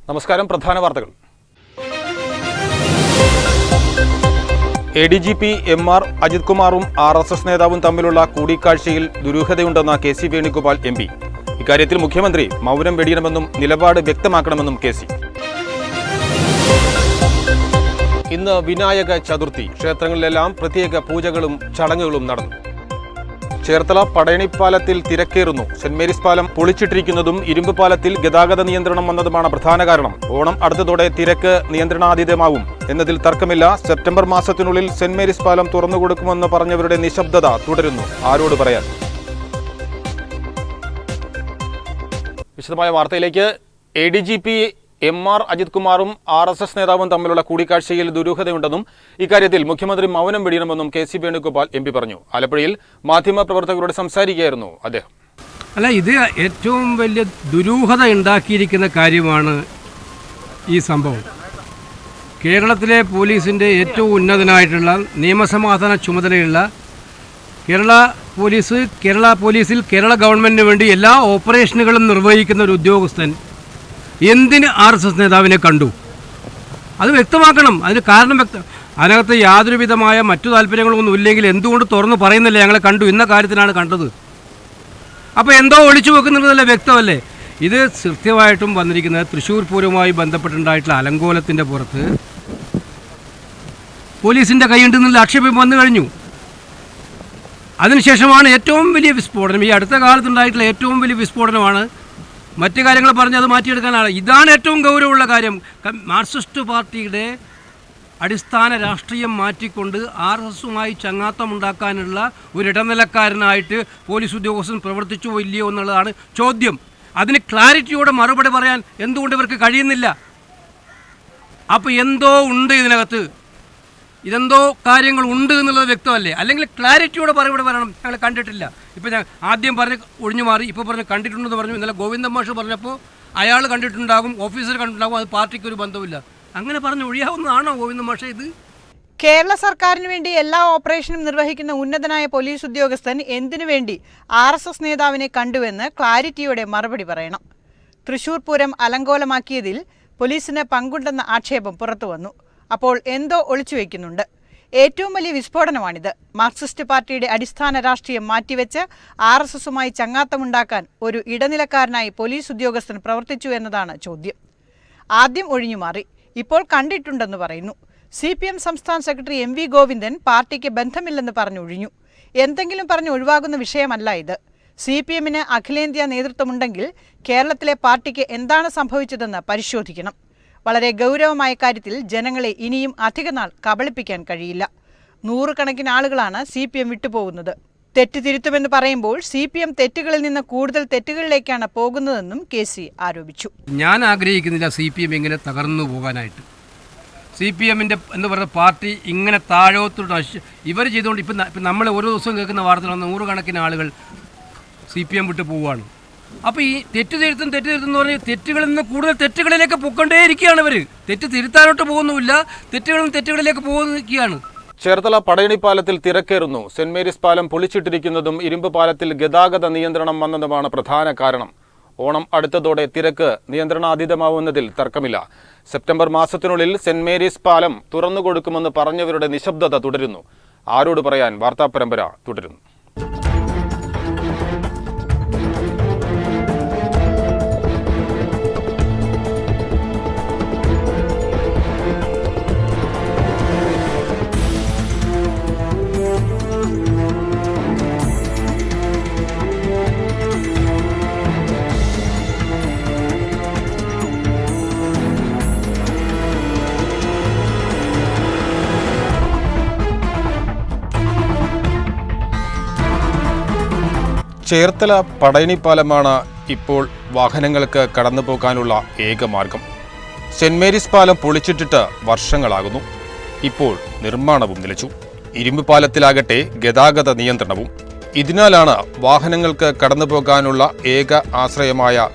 നമസ്കാരം. പ്രധാന വാർത്തകൾ. ADGP MR അജിത് കുമാറും RSS നേതാവും തമ്മിലുള്ള കൂടിക്കാഴ്ചയിൽ ദുരൂഹതയുണ്ടെന്ന KC വേണുഗോപാൽ MP. ഇക്കാര്യത്തിൽ മുഖ്യമന്ത്രി മൗനം വെടിയണമെന്നും നിലപാട് വ്യക്തമാക്കണമെന്നും KC. ഇന്ന് വിനായക ചതുർത്ഥി. ക്ഷേത്രങ്ങളിലെല്ലാം പ്രത്യേക പൂജകളും ചടങ്ങുകളും നടന്നു. ചേർത്തല പടയണിപ്പാലത്തിൽ തിരക്കേറുന്നു. സെന്റ് മേരീസ് പാലം പൊളിച്ചിട്ടിരിക്കുന്നതും ഇരുമ്പ് പാലത്തിൽ ഗതാഗത നിയന്ത്രണം വന്നതുമാണ് പ്രധാന കാരണം. ഓണം അടുത്തതോടെ തിരക്ക് നിയന്ത്രണാതീതമാവും എന്നതിൽ തർക്കമില്ല. സെപ്റ്റംബർ മാസത്തിനുള്ളിൽ സെന്റ് മേരീസ് പാലം തുറന്നുകൊടുക്കുമെന്ന് പറഞ്ഞവരുടെ നിശബ്ദത തുടരുന്നു. ആരോട് പറയാൻ? വിശദമായ വാർത്തയിലേക്ക്. ADGP MR അജിത് കുമാറും RSS നേതാവും തമ്മിലുള്ള കൂടിക്കാഴ്ചയിൽ ദുരൂഹതയുണ്ടെന്നും ഇക്കാര്യത്തിൽ മുഖ്യമന്ത്രി മൗനം വെടിയണമെന്നും KC വേണുഗോപാൽ MP പറഞ്ഞു. ആലപ്പുഴയിൽ മാധ്യമപ്രവർത്തകരോട് സംസാരിക്കുകയായിരുന്നു അദ്ദേഹം. അല്ല, ഇത് ഏറ്റവും വലിയ ദുരൂഹത ഉണ്ടാക്കിയിരിക്കുന്ന കാര്യമാണ് ഈ സംഭവം. കേരളത്തിലെ പോലീസിൻ്റെ ഏറ്റവും ഉന്നതനായിട്ടുള്ള നിയമസമാധാന ചുമതലയുള്ള കേരള പോലീസിൽ കേരള ഗവൺമെൻറ്റിന് വേണ്ടി എല്ലാ ഓപ്പറേഷനുകളും നിർവഹിക്കുന്ന ഒരു ഉദ്യോഗസ്ഥൻ എന്തിന് RSS നേതാവിനെ കണ്ടു? അത് വ്യക്തമാക്കണം. അതിന് കാരണം അതിനകത്ത് യാതൊരു വിധമായ മറ്റു താല്പര്യങ്ങളൊന്നും ഇല്ലെങ്കിൽ എന്തുകൊണ്ട് തുറന്ന് പറയുന്നില്ല ഞങ്ങളെ കണ്ടു, ഇന്ന കാര്യത്തിനാണ് കണ്ടത്? അപ്പോൾ എന്തോ ഒളിച്ചു വെക്കുന്നുള്ളതല്ലേ, വ്യക്തമല്ലേ? ഇത് കൃത്യമായിട്ടും വന്നിരിക്കുന്നത് തൃശ്ശൂർ പൂരവുമായി ബന്ധപ്പെട്ടുണ്ടായിട്ടുള്ള അലങ്കോലത്തിൻ്റെ പുറത്ത് പോലീസിൻ്റെ കൈയുണ്ടെന്നുള്ള ആക്ഷേപം വന്നു കഴിഞ്ഞു. അതിനുശേഷമാണ് ഏറ്റവും വലിയ വിസ്ഫോടനം, ഈ അടുത്ത കാലത്തുണ്ടായിട്ടുള്ള ഏറ്റവും വലിയ വിസ്ഫോടനമാണ്. മറ്റു കാര്യങ്ങൾ പറഞ്ഞ് അത് മാറ്റിയെടുക്കാനാണ്. ഇതാണ് ഏറ്റവും ഗൗരവമുള്ള കാര്യം. മാർക്സിസ്റ്റ് പാർട്ടിയുടെ അടിസ്ഥാന രാഷ്ട്രീയം മാറ്റിക്കൊണ്ട് RSSുമായി ചങ്ങാത്തമുണ്ടാക്കാനുള്ള ഒരു ഇടനിലക്കാരനായിട്ട് പോലീസ് ഉദ്യോഗസ്ഥൻ പ്രവർത്തിച്ചോ ഇല്ലയോ എന്നുള്ളതാണ് ചോദ്യം. അതിന് ക്ലാരിറ്റിയോടെ മറുപടി പറയാൻ എന്തുകൊണ്ട് ഇവർക്ക് കഴിയുന്നില്ല? അപ്പോൾ എന്തോ ഉണ്ട് ഇതിനകത്ത്, ഇതെന്തോ കാര്യങ്ങൾ ഉണ്ട് എന്നുള്ളത് വ്യക്തമല്ലേ? അല്ലെങ്കിൽ ക്ലാരിറ്റിയോടെ മറുപടി പറയണം. ഞങ്ങൾ കണ്ടിട്ടില്ല. ഇപ്പോൾ ഞാൻ ആദ്യം പറഞ്ഞ് ഒഴിഞ്ഞു മാറി, ഇപ്പോൾ പറഞ്ഞ് കണ്ടിട്ടുണ്ടെന്ന് പറഞ്ഞു. ഇന്നലെ ഗോവിന്ദൻ മാഷ് പറഞ്ഞപ്പോൾ അയാൾ കണ്ടിട്ടുണ്ടാകും, ഓഫീസർ കണ്ടിട്ടുണ്ടാകും, അത് പാർട്ടിക്ക് ഒരു ബന്ധമില്ല. അങ്ങനെ പറഞ്ഞ് ഒഴിയാവുന്നതാണോ ഗോവിന്ദൻ മാഷ് ഇത്? കേരള സർക്കാരിന് വേണ്ടി എല്ലാ ഓപ്പറേഷനും നിർവഹിക്കുന്ന ഉന്നതനായ പോലീസ് ഉദ്യോഗസ്ഥൻ എന്തിനു വേണ്ടി RSS നേതാവിനെ കണ്ടുവെന്ന് ക്ലാരിറ്റിയോടെ മറുപടി പറയണം. തൃശ്ശൂർ പൂരം അലങ്കോലമാക്കിയതിൽ പോലീസിന് പങ്കുണ്ടെന്ന ആക്ഷേപം പുറത്തു വന്നു. അപ്പോൾ എന്തോ ഒളിച്ചു വയ്ക്കുന്നുണ്ട്. ഏറ്റവും വലിയ വിസ്ഫോടനമാണിത്. മാർക്സിസ്റ്റ് പാർട്ടിയുടെ അടിസ്ഥാന രാഷ്ട്രീയം മാറ്റിവെച്ച് RSSുമായി ചങ്ങാത്തമുണ്ടാക്കാൻ ഒരു ഇടനിലക്കാരനായി പോലീസ് ഉദ്യോഗസ്ഥൻ പ്രവർത്തിച്ചു എന്നതാണ് ചോദ്യം. ആദ്യം ഒഴിഞ്ഞുമാറി, ഇപ്പോൾ കണ്ടിട്ടുണ്ടെന്ന് പറയുന്നു. CPM സംസ്ഥാന സെക്രട്ടറി MV ഗോവിന്ദൻ പാർട്ടിക്ക് ബന്ധമില്ലെന്ന് പറഞ്ഞൊഴിഞ്ഞു. എന്തെങ്കിലും പറഞ്ഞ് ഒഴിവാകുന്ന വിഷയമല്ല ഇത്. CPMന് അഖിലേന്ത്യാ നേതൃത്വമുണ്ടെങ്കിൽ കേരളത്തിലെ പാർട്ടിക്ക് എന്താണ് സംഭവിച്ചതെന്ന് പരിശോധിക്കണം. വളരെ ഗൗരവമായ കാര്യത്തിൽ ജനങ്ങളെ ഇനിയും അധികനാൾ കബളിപ്പിക്കാൻ കഴിയില്ല. നൂറുകണക്കിന് ആളുകളാണ് CPM വിട്ടുപോകുന്നത്. തെറ്റ് തിരുത്തുമെന്ന് പറയുമ്പോൾ CPM തെറ്റുകളിൽ നിന്ന് കൂടുതൽ തെറ്റുകളിലേക്കാണ് പോകുന്നതെന്നും KC ആരോപിച്ചു. ഞാൻ ആഗ്രഹിക്കുന്നില്ല CPM ഇങ്ങനെ തകർന്നു പോകാനായിട്ട്. CPMൻ്റെ എന്ന് പറയുന്ന പാർട്ടി ഇങ്ങനെ താഴോത്തോട്ട് ഇവർ ചെയ്തുകൊണ്ട് ഇപ്പം നമ്മൾ ഓരോ ദിവസവും കേൾക്കുന്ന വാർത്തകൾ നൂറുകണക്കിന് ആളുകൾ CPM വിട്ടു പോവുകയാണ്. അപ്പോൾ ഈ തെറ്റ് തിരുത്തുന്ന പറഞ്ഞാൽ തെറ്റുകളിൽ നിന്ന് കൂടുതൽ തെറ്റുകളിലേക്ക് പൊക്കൊണ്ടേയിരിക്കുകയാണ് ഇവർ. തെറ്റ് തിരുത്താനോട്ട് പോകുന്നുമില്ല, തെറ്റുകളിലേക്ക് പോകുകയാണ്. ചേർത്തല പടയണിപ്പാലത്തിൽ തിരക്കേറുന്നു. സെന്റ് മേരീസ് പാലം പൊളിച്ചിട്ടിരിക്കുന്നതും ഇരുമ്പ് പാലത്തിൽ ഗതാഗത നിയന്ത്രണം വന്നതുമാണ് പ്രധാന കാരണം. ഓണം അടുത്തതോടെ തിരക്ക് നിയന്ത്രണാതീതമാവുന്നതിൽ തർക്കമില്ല. സെപ്റ്റംബർ മാസത്തിനുള്ളിൽ സെന്റ് മേരീസ് പാലം തുറന്നുകൊടുക്കുമെന്ന് പറഞ്ഞവരുടെ നിശബ്ദത തുടരുന്നു. ആരോട് പറയാൻ? വാർത്താ പരമ്പര തുടരുന്നു. ചേർത്തല പടയണിപ്പാലമാണ് ഇപ്പോൾ വാഹനങ്ങൾക്ക് കടന്നു പോകാനുള്ള ഏക മാർഗം. സെന്റ് മേരീസ് പാലം പൊളിച്ചിട്ടിട്ട് വർഷങ്ങളാകുന്നു. ഇപ്പോൾ നിർമ്മാണവും നിലച്ചു. ഇരുമ്പ് പാലത്തിലാകട്ടെ ഗതാഗത നിയന്ത്രണവും. ഇതിനാലാണ് വാഹനങ്ങൾക്ക് കടന്നു പോകാനുള്ള ഏക ആശ്രയമായ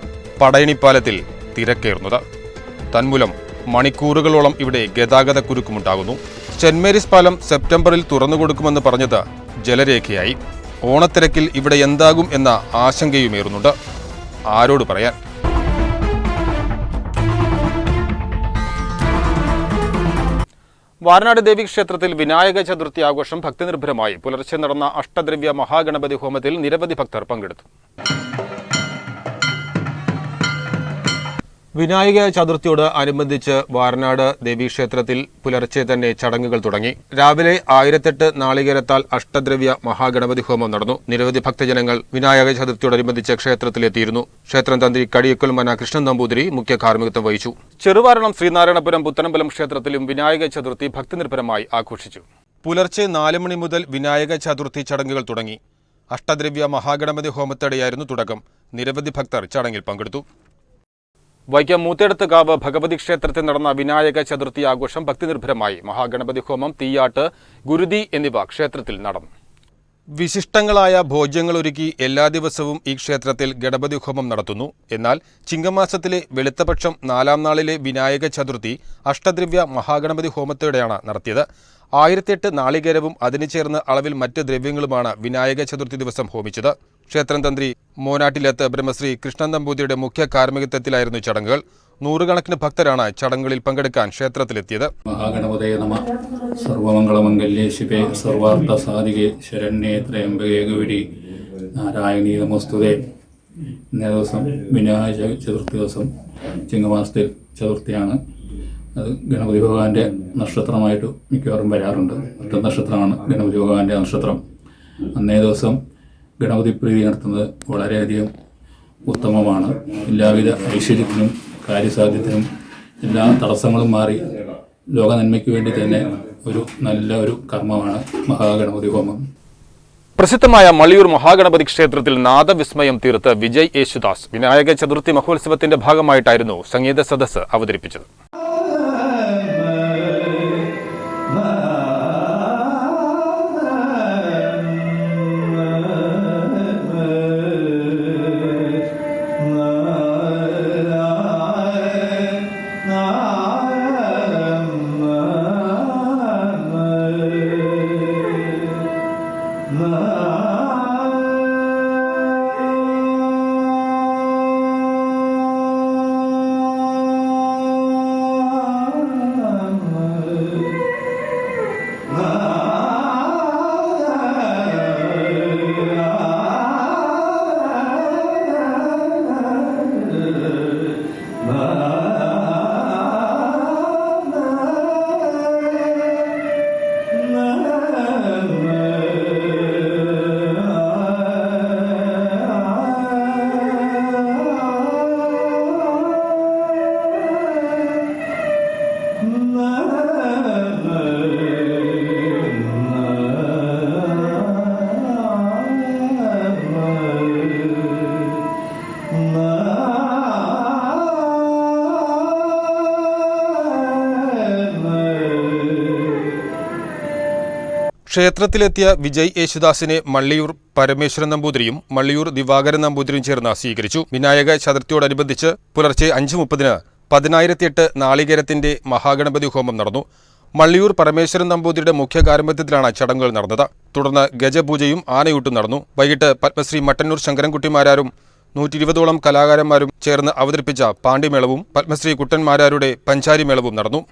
പടയണിപ്പാലത്തിൽ തിരക്കേറുന്നത്. തന്മൂലം മണിക്കൂറുകളോളം ഇവിടെ ഗതാഗത കുരുക്കുമുണ്ടാകുന്നു. സെന്റ് മേരീസ് പാലം സെപ്റ്റംബറിൽ തുറന്നുകൊടുക്കുമെന്ന് പറഞ്ഞത് ജലരേഖയായി. ഓണത്തിരക്കിൽ ഇവിടെ എന്താകും എന്ന ആശങ്കയുമേറുന്നുണ്ട്. ആരോട് പറയാൻ? വാരനാട് ദേവീക്ഷേത്രത്തിൽ വിനായക ചതുർത്ഥി ആഘോഷം ഭക്തിനിർഭരമായി പുലർച്ചെ നടന്ന അഷ്ടദ്രവ്യ മഹാഗണപതി ഹോമത്തിൽ നിരവധി ഭക്തർ പങ്കെടുത്തു. വിനായക ചതുർത്ഥിയോട് അനുബന്ധിച്ച് വാരനാട് ദേവീക്ഷേത്രത്തിൽ പുലർച്ചെ തന്നെ ചടങ്ങുകൾ തുടങ്ങി. രാവിലെ 1008 നാളികേരത്താൽ അഷ്ടദ്രവ്യ മഹാഗണപതി ഹോമം നടന്നു. നിരവധി ഭക്തജനങ്ങൾ വിനായക ചതുർത്ഥിയോടനുബന്ധിച്ച് ക്ഷേത്രത്തിലെത്തിയിരുന്നു. ക്ഷേത്രം തന്ത്രി കടിയക്കൽ മന കൃഷ്ണൻ നമ്പൂതിരി മുഖ്യ കാർമ്മികത്വം വഹിച്ചു. ചെറുവാരണം ശ്രീനാരായണപുരം പുത്തനമ്പലം ക്ഷേത്രത്തിലും വിനായക ചതുർത്ഥി ഭക്തിനിർഭരമായി ആഘോഷിച്ചു. പുലർച്ചെ 4 മണി മുതൽ വിനായക ചതുർത്ഥി ചടങ്ങുകൾ തുടങ്ങി. അഷ്ടദ്രവ്യ മഹാഗണപതി ഹോമത്തോടെയായിരുന്നു തുടക്കം. നിരവധി ഭക്തർ ചടങ്ങിൽ പങ്കെടുത്തു. വൈക്കം മൂത്തേടത്തുകാവ് ഭഗവതി ക്ഷേത്രത്തിൽ നടന്ന വിനായക ചതുർത്ഥി ആഘോഷം ഭക്തിനിർഭരമായി. മഹാഗണപതി ഹോമം, തീയാട്ട്, ഗുരുതി എന്നിവ ക്ഷേത്രത്തിൽ നടന്നു. വിശിഷ്ടങ്ങളായ ഭോജ്യങ്ങളൊരുക്കി എല്ലാ ദിവസവും ഈ ക്ഷേത്രത്തിൽ ഗണപതി ഹോമം നടത്തുന്നു. എന്നാൽ ചിങ്ങമാസത്തിലെ വെളുത്തപക്ഷം 4-ാം നാളിലെ വിനായക ചതുർത്ഥി അഷ്ടദ്രവ്യ മഹാഗണപതി ഹോമത്തോടെയാണ് നടത്തിയത്. 1008 നാളികേരവും അതിനു ചേർന്ന് അളവിൽ മറ്റ് ദ്രവ്യങ്ങളുമാണ് വിനായക ചതുർത്ഥി ദിവസം ഹോമിച്ചത്. ക്ഷേത്രം തന്ത്രി മോനാട്ടിലത്ത് ബ്രഹ്മശ്രീ കൃഷ്ണൻ നമ്പൂതിരിയുടെ മുഖ്യ കാർമ്മികത്വത്തിലായിരുന്നു ചടങ്ങുകൾ. നൂറുകണക്കിന് ഭക്തരാണ് ചടങ്ങുകളിൽ പങ്കെടുക്കാൻ ക്ഷേത്രത്തിലെത്തിയത്. മഹാഗണപതയെ നമ. സർവമംഗളമംഗല്യേ ശിവേ സർവാർത്ഥ സാധികേ ശരണ്യേ ത്രയംബകേ ഗൗരി നാരായണീ നമസ്തുതേ. ഇന്നേ ദിവസം വിനായക ചതുർത്ഥി ദിവസം ചിങ്ങമാസത്തിൽ ചതുർത്ഥിയാണ്. അത് ഗണപതി ഭഗവാന്റെ നക്ഷത്രമായിട്ട് മിക്കവാറും വരാറുണ്ട്. ഒറ്റ നക്ഷത്രമാണ് ഗണപതി ഭഗവാന്റെ നക്ഷത്രം. അന്നേ ദിവസം ഗണപതി പ്രീതി നടത്തുന്നത് വളരെയധികം ഉത്തമമാണ്. എല്ലാവിധ ഐശ്വര്യത്തിനും കാര്യസാധ്യത്തിനും എല്ലാ തടസ്സങ്ങളും മാറി ലോക നന്മയ്ക്ക് വേണ്ടി തന്നെ നല്ല ഒരു കർമ്മമാണ് മഹാഗണപതി ഹോമം. പ്രസിദ്ധമായ മള്ളിയൂർ മഹാഗണപതി ക്ഷേത്രത്തിൽ നാദവിസ്മയം തീർത്ത് വിജയ് യേശുദാസ് വിനായക ചതുർത്ഥി മഹോത്സവത്തിന്റെ ഭാഗമായിട്ടായിരുന്നു സംഗീത സദസ്സ് അവതരിപ്പിച്ചത്. ക്ഷേത്രത്തിലെത്തിയ വിജയ് യേശുദാസിനെ മള്ളിയൂർ പരമേശ്വരൻ നമ്പൂതിരിയും മള്ളിയൂർ ദിവാകരൻ നമ്പൂതിരിയും ചേർന്ന് സ്വീകരിച്ചു. വിനായക ചതുർത്ഥിയോടനുബന്ധിച്ച് പുലർച്ചെ 5:30 1008 നാളികേരത്തിന്റെ മഹാഗണപതി ഹോമം നടന്നു. മള്ളിയൂർ പരമേശ്വരൻ നമ്പൂതിരിയുടെ മുഖ്യ കാർമ്മികത്വത്തിലാണ് ചടങ്ങുകൾ നടന്നത്. തുടർന്ന് ഗജപൂജയും ആനയൂട്ടും നടന്നു. വൈകിട്ട് പത്മശ്രീ മട്ടന്നൂർ ശങ്കരൻകുട്ടിമാരാരും 120ഓളം കലാകാരന്മാരും ചേർന്ന് അവതരിപ്പിച്ച പാണ്ഡിമേളവും പത്മശ്രീ കുട്ടന്മാരാരുടെ പഞ്ചാരിമേളവും നടന്നു.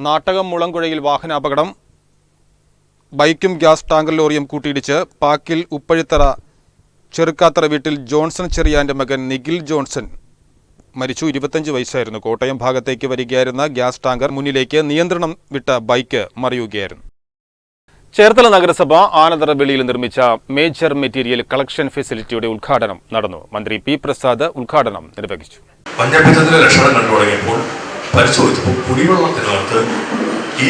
നാട്ടകം മുളങ്കുഴയിൽ വാഹനാപകടം. ബൈക്കും ഗ്യാസ് ടാങ്കർ ലോറിയും കൂട്ടിയിടിച്ച് പാക്കിൽ ഉപ്പഴിത്തറ ചെറുക്കാത്തറ വീട്ടിൽ ജോൺസൺ ചെറിയാന്റെ മകൻ നിഖിൽ ജോൺസൺ മരിച്ചു. 25 വയസ്സായിരുന്നു. കോട്ടയം ഭാഗത്തേക്ക് വരികയായിരുന്ന ഗ്യാസ് ടാങ്കർ മുന്നിലേക്ക് നിയന്ത്രണം വിട്ട ബൈക്ക് മറിയുകയായിരുന്നു. ചേർത്തല നഗരസഭ ആനന്ദറബെളിയിൽ നിർമ്മിച്ച മേജർ മെറ്റീരിയൽ കളക്ഷൻ ഫെസിലിറ്റിയുടെ ഉദ്ഘാടനം നടന്നു. മന്ത്രി പി പ്രസാദ് ഉദ്ഘാടനം നിർവഹിച്ചു. മഞ്ഞപ്പിത്തത്തിന്റെ ലക്ഷണം കണ്ടു തുടങ്ങിയപ്പോൾ പരിശോധിച്ചപ്പോൾ കുടിവെള്ളത്തിനകത്ത് ഈ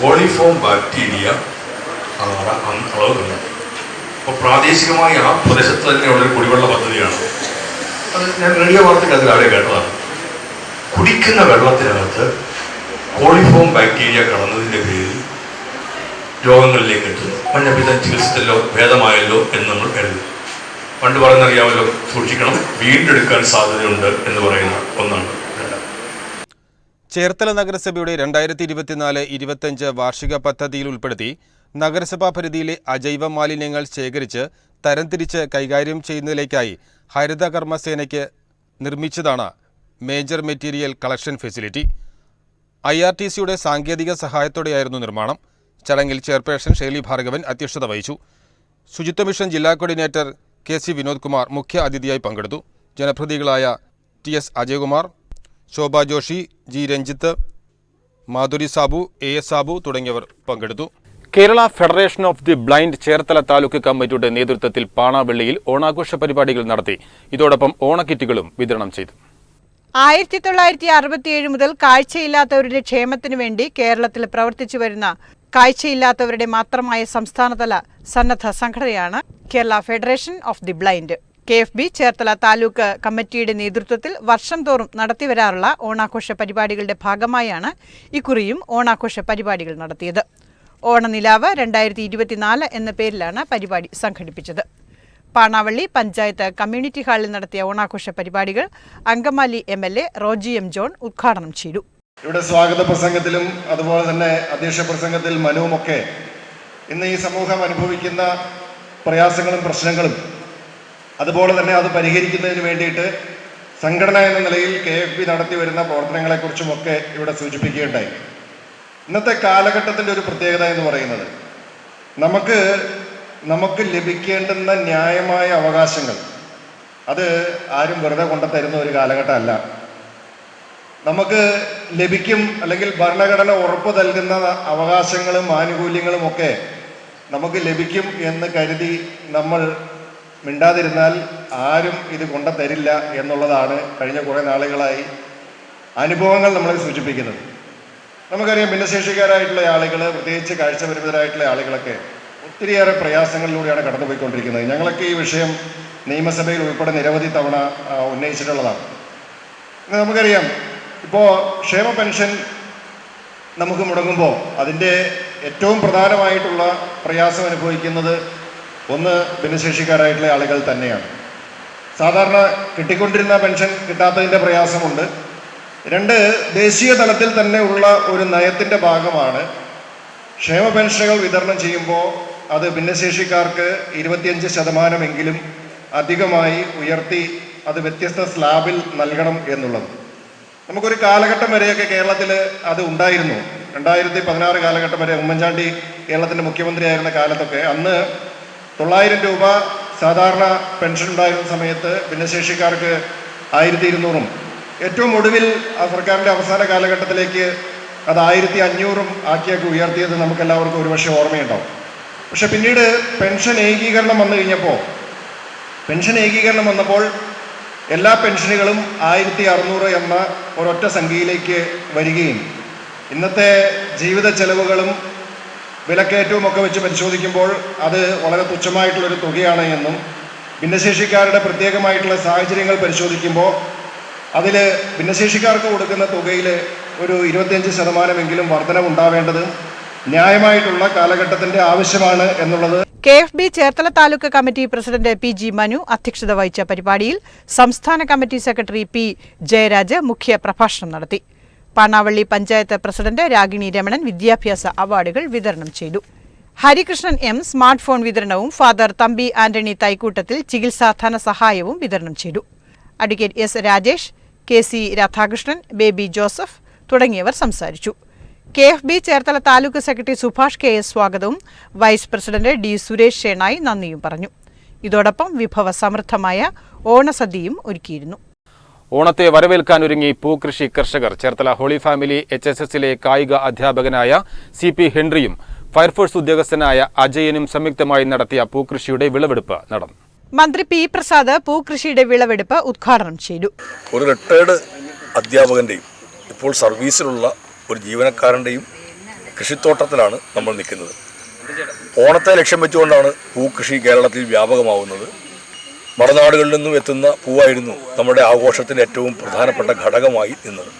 കോളിഫോം ബാക്ടീരിയ അളവ് കണ്ടു. അപ്പോൾ പ്രാദേശികമായി ആ പ്രദേശത്ത് തന്നെയുള്ള ഒരു കുടിവെള്ള പദ്ധതിയാണ്. അത് ഞാൻ റേഡിയോ വാർത്തയ്ക്ക് രാവിലെ കേട്ടതാണ്. കുടിക്കുന്ന വെള്ളത്തിനകത്ത് കോളിഫോം ബാക്ടീരിയ കടന്നതിൻ്റെ പേരിൽ രോഗങ്ങളിലേക്ക് എത്തുന്നു. മഞ്ഞപ്പിത്തം ചികിത്സിച്ചല്ലോ, ഭേദമായല്ലോ എന്ന് നമ്മൾ കരുതുന്നു. പണ്ട് പറഞ്ഞറിയാമല്ലോ, സൂക്ഷിക്കണം, വീണ്ടെടുക്കാൻ സാധ്യതയുണ്ട് എന്ന് പറയുന്ന ഒന്നാണ്. ചേർത്തല നഗരസഭയുടെ 2024-25 വാർഷിക പദ്ധതിയിൽ ഉൾപ്പെടുത്തി നഗരസഭാ പരിധിയിലെ അജൈവ മാലിന്യങ്ങൾ ശേഖരിച്ച് തരംതിരിച്ച് കൈകാര്യം ചെയ്യുന്നതിലേക്കായി ഹരിത കർമ്മസേനയ്ക്ക് നിർമ്മിച്ചതാണ് മേജർ മെറ്റീരിയൽ കളക്ഷൻ ഫെസിലിറ്റി. IRTCയുടെ സാങ്കേതിക സഹായത്തോടെയായിരുന്നു നിർമ്മാണം. ചടങ്ങിൽ ചെയർപേഴ്സൺ ഷേലി ഭാർഗവൻ അധ്യക്ഷത വഹിച്ചു. ശുചിത്വ മിഷൻ ജില്ലാ കോർഡിനേറ്റർ KC വിനോദ് കുമാർ മുഖ്യ അതിഥിയായി പങ്കെടുത്തു. ജനപ്രതിനിധികളായ TS അജയകുമാർ, ശോഭ ജോഷി, G രഞ്ജിത്ത്, മാധുരി സാബു, AS സാബു തുടങ്ങിയവർ പങ്കെടുത്തു. Kerala federation of the blind Cherthala taluk കമ്മിറ്റിയുടെ നേതൃത്വത്തിൽ പാണാവള്ളിയിൽ ഓണാഘോഷ പരിപാടികൾ നടത്തി. ഇതോടൊപ്പം ഓണക്കിറ്റുകളും വിതരണം ചെയ്തു. 1967 മുതൽ കാഴ്ചയില്ലാത്തവരുടെ ക്ഷേമത്തിനു വേണ്ടി കേരളത്തിൽ പ്രവർത്തിച്ചു വരുന്ന കാഴ്ചയില്ലാത്തവരുടെ മാത്രമായ സംസ്ഥാനതല സന്നദ്ധ സംഘടനയാണ് Kerala federation of the blind. KFB Cherthala taluk കമ്മിറ്റിയുടെ നേതൃത്വത്തിൽ വർഷം തോറും നടത്തിവരാറുള്ള ഓണാഘോഷ പരിപാടികളുടെ ഭാഗമായാണ് ഇക്കുറിയും ഓണാഘോഷ പരിപാടികൾ നടത്തിയത്. ഓണനിലാവ് 2024 എന്ന പേരിലാണ് പരിപാടി സംഘടിപ്പിച്ചത്. പാണാവള്ളി പഞ്ചായത്ത് കമ്മ്യൂണിറ്റി ഹാളിൽ നടത്തിയ ഓണാഘോഷ പരിപാടികൾ Angamaly MLA Roji M. John ഉദ്ഘാടനം ചെയ്തു. ഇവിടെ സ്വാഗത പ്രസംഗത്തിലും അതുപോലെ തന്നെ അധ്യക്ഷ പ്രസംഗത്തിൽ മനുവുമൊക്കെ ഇന്ന് ഈ സമൂഹം അനുഭവിക്കുന്ന പ്രയാസങ്ങളും പ്രശ്നങ്ങളും അതുപോലെ തന്നെ അത് പരിഹരിക്കുന്നതിന് വേണ്ടിയിട്ട് സംഘടന എന്ന നിലയിൽ KFB നടത്തി വരുന്ന പ്രവർത്തനങ്ങളെക്കുറിച്ചുമൊക്കെ ഇവിടെ സൂചിപ്പിക്കുകയുണ്ടായി. ഇന്നത്തെ കാലഘട്ടത്തിൻ്റെ ഒരു പ്രത്യേകത എന്ന് പറയുന്നത് നമുക്ക് ലഭിക്കേണ്ടുന്ന ന്യായമായ അവകാശങ്ങൾ അത് ആരും വെറുതെ കൊണ്ടുതരുന്ന ഒരു കാലഘട്ടമല്ല. നമുക്ക് ലഭിക്കും, അല്ലെങ്കിൽ ഭരണഘടന ഉറപ്പ് നൽകുന്ന അവകാശങ്ങളും ആനുകൂല്യങ്ങളും ഒക്കെ നമുക്ക് ലഭിക്കും എന്ന് കരുതി നമ്മൾ മിണ്ടാതിരുന്നാൽ ആരും ഇത് കൊണ്ടുതരില്ല എന്നുള്ളതാണ് കഴിഞ്ഞ കുറേ നാളുകളായി അനുഭവങ്ങൾ നമ്മളെ സൂചിപ്പിക്കുന്നത്. നമുക്കറിയാം, ഭിന്നശേഷിക്കാരായിട്ടുള്ള ആളുകൾ, പ്രത്യേകിച്ച് കാഴ്ചപരിമിതരായിട്ടുള്ള ആളുകളൊക്കെ ഒത്തിരിയേറെ പ്രയാസങ്ങളിലൂടെയാണ് കടന്നുപോയിക്കൊണ്ടിരിക്കുന്നത്. ഞങ്ങളൊക്കെ ഈ വിഷയം നിയമസഭയിൽ ഉൾപ്പെടെ നിരവധി തവണ ഉന്നയിച്ചിട്ടുള്ളതാണ്. നമുക്കറിയാം, ഇപ്പോൾ ക്ഷേമ പെൻഷൻ നമുക്ക് മുടങ്ങുമ്പോൾ അതിൻ്റെ ഏറ്റവും പ്രധാനമായിട്ടുള്ള പ്രയാസം അനുഭവിക്കുന്നത് ഒന്ന് ഭിന്നശേഷിക്കാരായിട്ടുള്ള ആളുകൾ തന്നെയാണ്. സാധാരണ കിട്ടിക്കൊണ്ടിരുന്ന പെൻഷൻ കിട്ടാത്തതിൻ്റെ പ്രയാസമുണ്ട്. രണ്ട്, ദേശീയ തലത്തിൽ തന്നെ ഉള്ള ഒരു നയത്തിൻ്റെ ഭാഗമാണ് ക്ഷേമ പെൻഷനുകൾ വിതരണം ചെയ്യുമ്പോൾ അത് ഭിന്നശേഷിക്കാർക്ക് 25% അധികമായി ഉയർത്തി അത് വ്യത്യസ്ത സ്ലാബിൽ നൽകണം എന്നുള്ളത്. നമുക്കൊരു കാലഘട്ടം വരെയൊക്കെ കേരളത്തിൽ അത് ഉണ്ടായിരുന്നു. 2016 കാലഘട്ടം വരെ ഉമ്മൻചാണ്ടി കേരളത്തിൻ്റെ മുഖ്യമന്ത്രിയായിരുന്ന കാലത്തൊക്കെ അന്ന് 900 രൂപ സാധാരണ പെൻഷൻ ഉണ്ടായിരുന്ന സമയത്ത് ഭിന്നശേഷിക്കാർക്ക് 1200 ഏറ്റവും ഒടുവിൽ ആ സർക്കാരിൻ്റെ അവസാന കാലഘട്ടത്തിലേക്ക് അത് 1500 ആക്കിയൊക്കെ ഉയർത്തിയത് നമുക്കെല്ലാവർക്കും ഒരുപക്ഷെ ഓർമ്മയുണ്ടാവും. പക്ഷെ പിന്നീട് പെൻഷൻ ഏകീകരണം വന്നപ്പോൾ എല്ലാ പെൻഷനുകളും 1600 എന്ന ഒരൊറ്റ സംഖ്യയിലേക്ക് വരികയും ഇന്നത്തെ ജീവിത ചെലവുകളും വിലക്കയറ്റവും ഒക്കെ വെച്ച് പരിശോധിക്കുമ്പോൾ അത് വളരെ തുച്ഛമായിട്ടുള്ളൊരു തുകയാണ് എന്നും ഭിന്നശേഷിക്കാരുടെ പ്രത്യേകമായിട്ടുള്ള സാഹചര്യങ്ങൾ പരിശോധിക്കുമ്പോൾ അതിൽ ഭിന്നശേഷിക്കാർക്ക് കൊടുക്കുന്ന തുകയിൽ ഒരു 25% വർധനവുണ്ടാവേണ്ടത് ന്യായമായിട്ടുള്ള കാലഘട്ടത്തിൻ്റെ ആവശ്യമാണ് എന്നുള്ളത്. KFB Cherthala taluk committee president PG Manu അധ്യക്ഷത വഹിച്ച പരിപാടിയിൽ സംസ്ഥാന കമ്മിറ്റി സെക്രട്ടറി P. ജയരാജ് മുഖ്യ പ്രഭാഷണം നടത്തി. പാണാവള്ളി പഞ്ചായത്ത് പ്രസിഡന്റ് രാഗിണി രമണൻ വിദ്യാഭ്യാസ അവാർഡുകൾ വിതരണം ചെയ്തു. ഹരികൃഷ്ണൻ M. സ്മാർട്ട് ഫോൺ വിതരണവും ഫാദർ തമ്പി ആന്റണി തൈക്കൂട്ടത്തിൽ ചികിത്സാ ധനസഹായവും വിതരണം ചെയ്തു. Advocate S. Rajesh, KC Radhakrishnan, Baby Joseph തുടങ്ങിയവർ സംസാരിച്ചു. KFB Cherthala taluk secretary Subhash KS സ്വാഗതവും vice president D Suresh Shenoy നന്ദിയും പറഞ്ഞു. ഇതോടൊപ്പം വിഭവസമൃദ്ധമായ ഓണസദ്യയും ഒരുക്കിയിരുന്നു. ഓണത്തെ വരവേൽക്കാനൊരുങ്ങി പൂക്കൃഷി കർഷകർ. ചേർത്തല ഹോളി ഫാമിലി HSSലെ കായിക അധ്യാപകനായ CP ഹെൻറിയും ഫയർഫോഴ്സ് ഉദ്യോഗസ്ഥനായ അജയനും സംയുക്തമായി നടത്തിയ പൂക്കൃഷിയുടെ വിളവെടുപ്പ് നടന്നു. മന്ത്രി P പ്രസാദ് പൂക്കൃഷിയുടെ വിളവെടുപ്പ് ഉദ്ഘാടനം ചെയ്തു. ഒരു റിട്ടയർഡ് അധ്യാപകൻ്റെയും ഇപ്പോൾ സർവീസിലുള്ള ഒരു ജീവനക്കാരൻ്റെയും കൃഷിത്തോട്ടത്തിലാണ് നമ്മൾ നിൽക്കുന്നത്. ഓണത്തെ ലക്ഷ്യം വെച്ചുകൊണ്ടാണ് പൂക്കൃഷി കേരളത്തിൽ വ്യാപകമാവുന്നത്. മറുനാടുകളിൽ നിന്നും എത്തുന്ന പൂവായിരുന്നു നമ്മുടെ ആഘോഷത്തിൻ്റെ ഏറ്റവും പ്രധാനപ്പെട്ട ഘടകമായി നിന്നത്.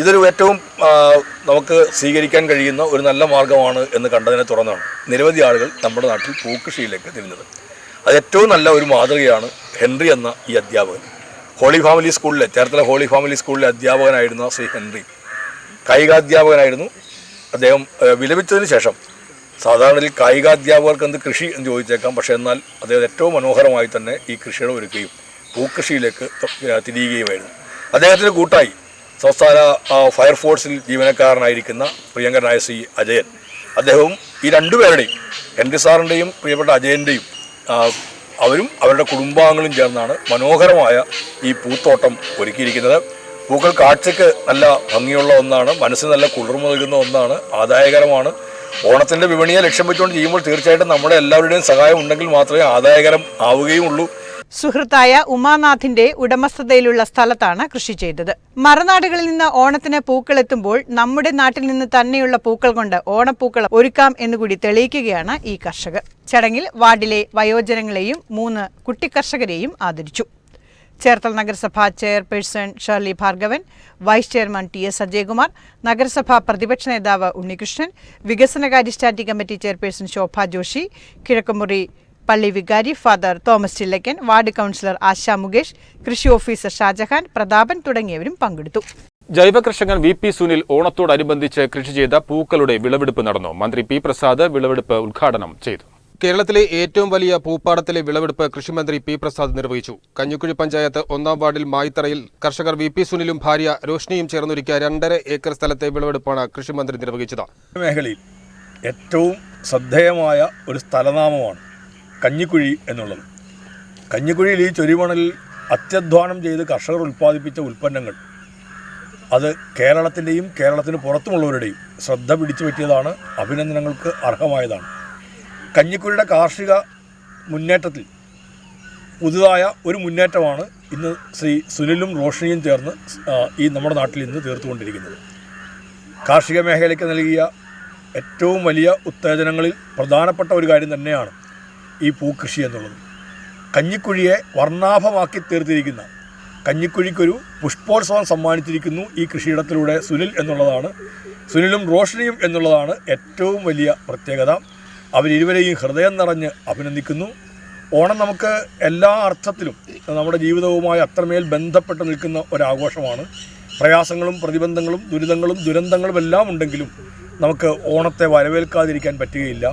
ഇതൊരു ഏറ്റവും നമുക്ക് സ്വീകരിക്കാൻ കഴിയുന്ന ഒരു നല്ല മാർഗമാണ് എന്ന് കണ്ടതിനെ തുടർന്നാണ് നിരവധി ആളുകൾ നമ്മുടെ നാട്ടിൽ പൂക്കൃഷിയിലേക്ക് തിരിഞ്ഞത്. അത് ഏറ്റവും നല്ല ഒരു മാതൃകയാണ് ഹെൻറി എന്ന ഈ അധ്യാപകൻ. ഹോളി ഫാമിലി സ്കൂളിലെ ചേർത്തല ഹോളി ഫാമിലി സ്കൂളിലെ അധ്യാപകനായിരുന്ന ശ്രീ ഹെൻറി കായികാധ്യാപകനായിരുന്നു. അദ്ദേഹം വിരമിച്ചതിന് ശേഷം സാധാരണയിൽ കായികാധ്യാപകർക്ക് എന്ത് കൃഷി എന്ന് ചോദിച്ചേക്കാം, പക്ഷേ എന്നാൽ അദ്ദേഹം ഏറ്റവും മനോഹരമായി തന്നെ ഈ കൃഷിയുടെ ഒരുക്കുകയും പൂക്കൃഷിയിലേക്ക് തിരിയുകയുമായിരുന്നു. അദ്ദേഹത്തിന് കൂട്ടായി സംസ്ഥാന ഫയർഫോഴ്സിൽ ജീവനക്കാരനായിരിക്കുന്ന പ്രിയങ്കരനായ ശ്രീ അജയൻ, അദ്ദേഹവും ഈ രണ്ടുപേരുടെയും ഹെൻറി സാറിൻ്റെയും പ്രിയപ്പെട്ട അജയൻ്റെയും അവരും അവരുടെ കുടുംബാംഗങ്ങളും ചേർന്നാണ് മനോഹരമായ ഈ പൂത്തോട്ടം ഒരുക്കിയിരിക്കുന്നത്. പൂക്കൾ കാഴ്ചയ്ക്ക് നല്ല ഭംഗിയുള്ള ഒന്നാണ്, മനസ്സിന് നല്ല കുളിർമ നൽകുന്ന ഒന്നാണ്, ആദായകരമാണ്. ഓണത്തിൻ്റെ വിപണിയെ ലക്ഷ്യം വെച്ചുകൊണ്ട് ചെയ്യുമ്പോൾ തീർച്ചയായിട്ടും നമ്മുടെ എല്ലാവരുടെയും സഹായം ഉണ്ടെങ്കിൽ മാത്രമേ ആദായകരം ആവുകയുമുള്ളൂ. സുഹൃത്തായ ഉമാനാഥിന്റെ ഉടമസ്ഥതയിലുള്ള സ്ഥലത്താണ് കൃഷി ചെയ്തത്. മറുനാടുകളിൽ നിന്ന് ഓണത്തിന് പൂക്കൾ എത്തുമ്പോൾ നമ്മുടെ നാട്ടിൽ നിന്ന് തന്നെയുള്ള പൂക്കൾ കൊണ്ട് ഓണപ്പൂക്കൾ ഒരുക്കാം എന്നുകൂടി തെളിയിക്കുകയാണ് ഈ കർഷകർ. ചടങ്ങിൽ വാർഡിലെ വയോജനങ്ങളെയും 3 കുട്ടിക്കർഷകരെയും ആദരിച്ചു. ചേർത്തല നഗരസഭാ chairperson Shirley Bhargavan, vice chairman TS Ajayakumar, നഗരസഭാ പ്രതിപക്ഷ നേതാവ് ഉണ്ണികൃഷ്ണൻ, വികസനകാര്യ standing committee chairperson Shobha Joshi, Kizhakkumuri പള്ളി വികാരി father Thomas Chillakkan, ward councillor Asha Mukesh, കൃഷി ഓഫീസർ ഷാജഹാൻ, പ്രതാപൻ തുടങ്ങിയവരും പങ്കെടുത്തു. ജൈവ കർഷകൻ VP സുനിൽ ഓണത്തോടനുബന്ധിച്ച് കൃഷി ചെയ്ത പൂക്കളുടെ വിളവെടുപ്പ് നടന്നു. മന്ത്രി P പ്രസാദ് വിളവെടുപ്പ് ഉദ്ഘാടനം ചെയ്തു. കേരളത്തിലെ ഏറ്റവും വലിയ പൂപ്പാടത്തിലെ വിളവെടുപ്പ് കൃഷിമന്ത്രി P പ്രസാദ് നിർവഹിച്ചു. കഞ്ഞിക്കുഴി പഞ്ചായത്ത് 1-ാം വാർഡിൽ മായിത്തറയിൽ കർഷകർ VP സുനിലും ഭാര്യ രോഷ്നിയും ചേർന്നൊരുക്കിയ 2.5 ഏക്കർ സ്ഥലത്തെ വിളവെടുപ്പാണ് കൃഷിമന്ത്രി നിർവഹിച്ചത്. മേഖലയിൽ ഏറ്റവും ശ്രദ്ധേയമായ ഒരു സ്ഥലനാമമാണ് കഞ്ഞിക്കുഴി എന്നുള്ളത്. കഞ്ഞിക്കുഴിയിൽ ഈ ചൊരിമണലിൽ അത്യധ്വാനം ചെയ്ത് കർഷകർ ഉൽപ്പാദിപ്പിച്ച ഉൽപ്പന്നങ്ങൾ അത് കേരളത്തിൻ്റെയും കേരളത്തിന് പുറത്തുമുള്ളവരുടെയും ശ്രദ്ധ പിടിച്ചു പറ്റിയതാണ്, അഭിനന്ദനങ്ങൾക്ക് അർഹമായതാണ്. കഞ്ഞിക്കുഴിയുടെ കാർഷിക മുന്നേറ്റത്തിൽ പുതുതായ ഒരു മുന്നേറ്റമാണ് ഇന്ന് ശ്രീ സുനിലും റോഷ്നിയും ചേർന്ന് ഈ നമ്മുടെ നാട്ടിൽ ഇന്ന് തീർത്തുകൊണ്ടിരിക്കുന്നത്. കാർഷിക മേഖലയ്ക്ക് നൽകിയ ഏറ്റവും വലിയ ഉത്തേജനങ്ങളിൽ പ്രധാനപ്പെട്ട ഒരു കാര്യം തന്നെയാണ് ഈ പൂക്കൃഷി എന്നുള്ളത്. കഞ്ഞിക്കുഴിയെ വർണ്ണാഭമാക്കി തീർത്തിരിക്കുന്ന കഞ്ഞിക്കുഴിക്കൊരു പുഷ്പോത്സവം സമ്മാനിച്ചിരിക്കുന്നു ഈ കൃഷിയിടത്തിലൂടെ സുനിലും റോഷ്നിയും എന്നുള്ളതാണ് ഏറ്റവും വലിയ പ്രത്യേകത. അവരിരുവരെയും ഹൃദയം നിറഞ്ഞ് അഭിനന്ദിക്കുന്നു. ഓണം നമുക്ക് എല്ലാ അർത്ഥത്തിലും നമ്മുടെ ജീവിതവുമായി അത്രമേൽ ബന്ധപ്പെട്ട് നിൽക്കുന്ന ഒരാഘോഷമാണ്. പ്രയാസങ്ങളും പ്രതിബന്ധങ്ങളും ദുരിതങ്ങളും ദുരന്തങ്ങളും എല്ലാം ഉണ്ടെങ്കിലും നമുക്ക് ഓണത്തെ വരവേൽക്കാതിരിക്കാൻ പറ്റുകയില്ല.